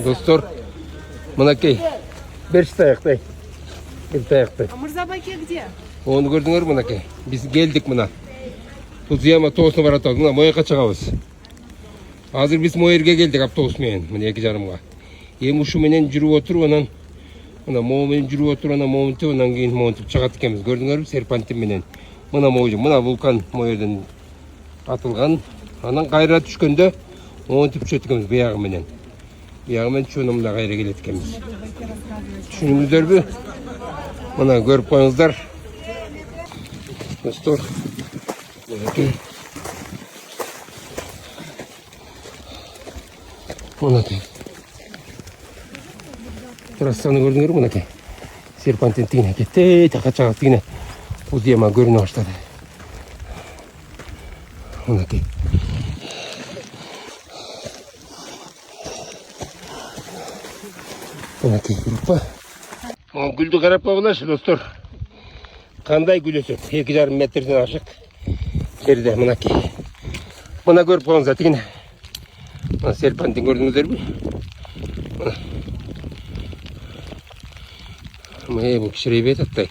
Dostlar, mınakey. Берші таяқтай. Бір таяқтай. А Мырзабайке где? Оны көрдіңдер мынакей. Біз келдік мына. Бұл зияма тоғысына баратауыз. Мына Мояққа шығабыз. Азыр біз Моерге келдік автобусмен. Мына 2:30-ға. Ем ұшы менен жүріп отыр, онан мына Моумен жүріп отыр, онан Моуынты, онан кейін Моуынтып шығат екенбіз. Көрдіңдер серпантин менен. Мына Моуы, мына вулкан Моерден атылған. Анан қайра түшкенде Моуынтып түсет екенбіз баяғы менен. Яғымен шунымда қайра келет екенбіз. Түсініңіздер бі? Мына көріп қойыңыздар. Достар. Мынакей. Трассаны көрдіңдер мынакей. Серпантин тигіне кетті, тақат-шағат тигіне. Бұл зияма көріне баштады. Мынакей. Мынакей группа. Гүлді қарап қойғылашы, достар. Қандай гүл өсіп, 2,5 метрден ашық. Жерде мынакей. Мына көріп қойыңыздар тигіне. Мына серпантин көрдіңіздер бі? Мына бұл кішірей бет аттай.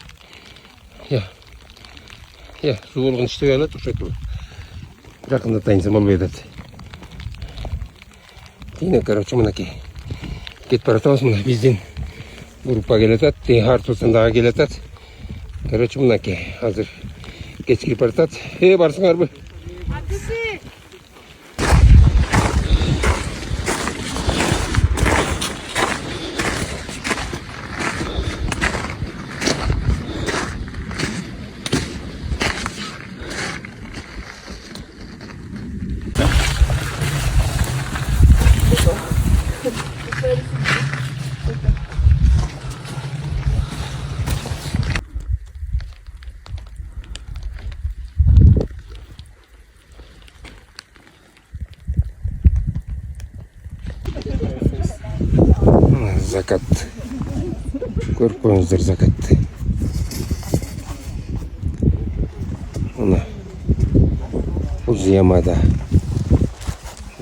Су болғын іштей алады, ұқшайды бұл. Жақында тайынса мол бет атты. Тигіне, короче, мынакей. Кет баратауыз мына бізден группа келетат, артусындағы келетат. Короче, мынакей. Азыр кешкіріп баратат. Барсыңар бі? Атысы! Закат. Көріп қойыңыздар закатты. Мына бұл зиямада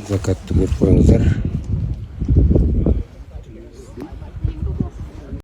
закатты көріп қойыңыздар.